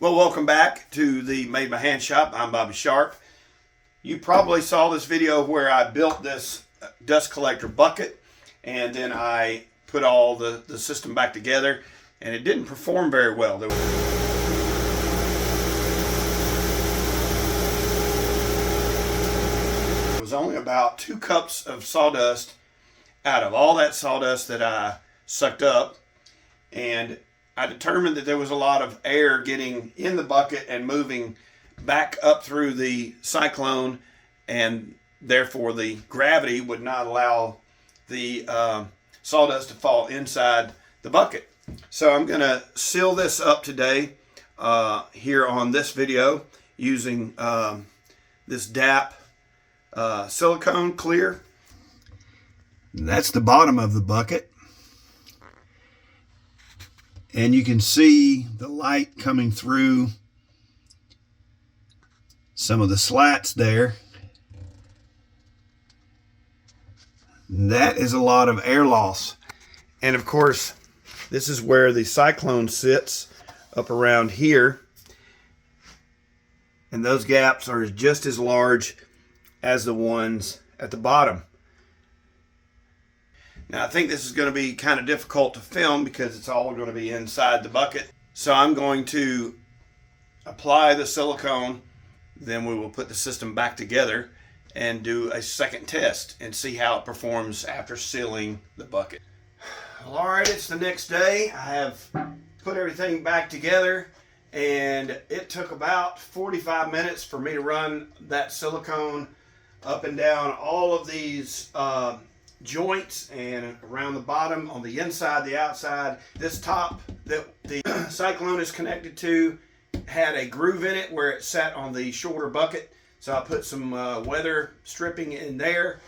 Well, welcome back to the Made by Hand shop. I'm Bobby Sharp. You probably saw this video where I built this dust collector bucket and then I put all the system back together, and it didn't perform very well. There was only about 2 cups of sawdust out of all that sawdust that I sucked up, and I determined that there was a lot of air getting in the bucket and moving back up through the Cyclone, and therefore the gravity would not allow the sawdust to fall inside the bucket. So I'm going to seal this up today here on this video using this DAP silicone clear. That's the bottom of the bucket. And you can see the light coming through some of the slats there. That is a lot of air loss. And of course, this is where the Cyclone sits, up around here. And those gaps are just as large as the ones at the bottom. Now, I think this is going to be kind of difficult to film because it's all going to be inside the bucket. So I'm going to apply the silicone, then we will put the system back together and do a second test and see how it performs after sealing the bucket. Well, all right, it's the next day. I have put everything back together, and it took about 45 minutes for me to run that silicone up and down all of these joints and around the bottom, on the inside, the outside. This top that the Cyclone is connected to had a groove in it where it sat on the shoulder bucket, so I put some weather stripping in there.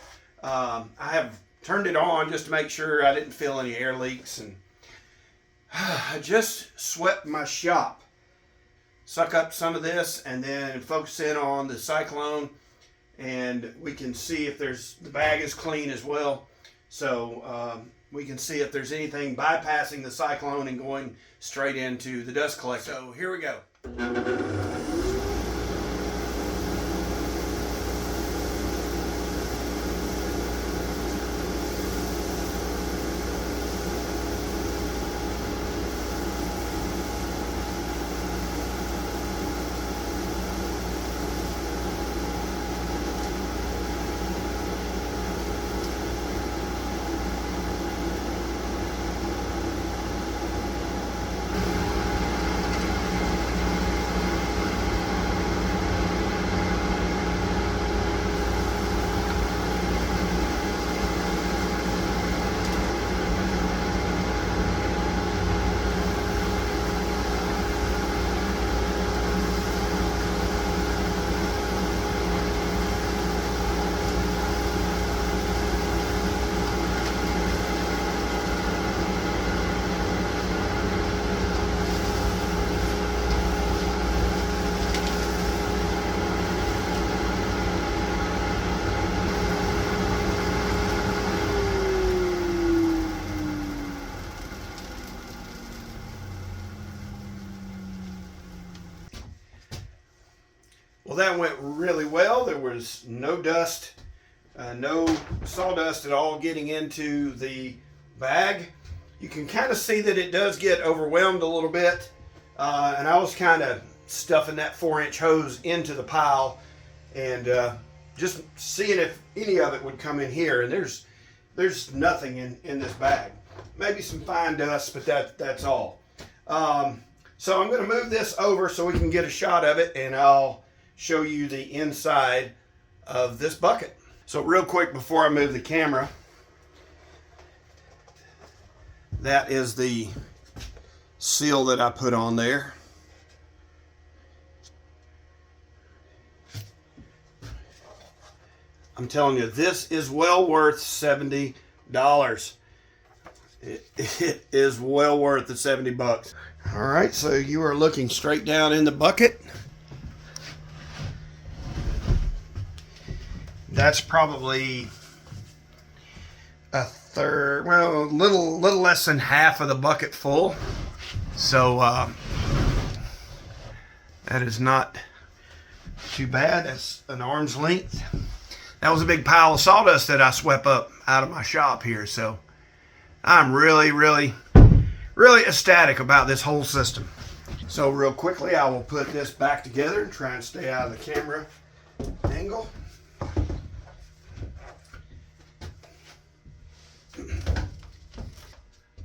I have turned it on just to make sure I didn't feel any air leaks, and I just swept my shop. Suck up some of this and then focus in on the Cyclone, and we can see if the bag is clean as well. So we can see if there's anything bypassing the Cyclone and going straight into the dust collector. So here we go. Well, that went really well. There was no dust, no sawdust at all getting into the bag. You can kind of see that it does get overwhelmed a little bit, and I was kind of stuffing that 4-inch hose into the pile and just seeing if any of it would come in here, and there's nothing in this bag. Maybe some fine dust, but that's all. So I'm going to move this over so we can get a shot of it, and I'll show you the inside of this bucket. So real quick before I move the camera, that is the seal that I put on there. I'm telling you, this is well worth $70. It is well worth the 70 bucks. All right, so you are looking straight down in the bucket. That's probably a third, well, a little less than half of the bucket full. So That is not too bad. That's an arm's length. That was a big pile of sawdust that I swept up out of my shop here. So I'm really ecstatic about this whole system. So real quickly, I will put this back together and try and stay out of the camera angle.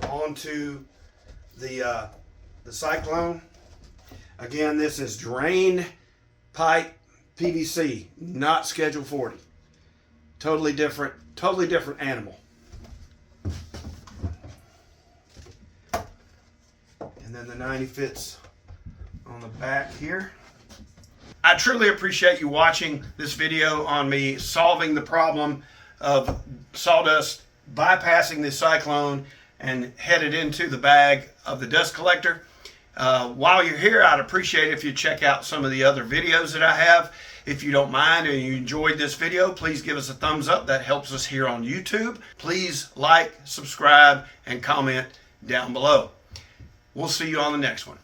Onto the Cyclone. Again, this is drained pipe PVC, not Schedule 40. Totally different animal. And then the 90 fits on the back here. I truly appreciate you watching this video on me solving the problem of sawdust bypassing the Cyclone and headed into the bag of the dust collector. While you're here, I'd appreciate it if you check out some of the other videos that I have. If you don't mind and you enjoyed this video, please give us a thumbs up. That helps us here on YouTube. Please like, subscribe, and comment down below. We'll see you on the next one.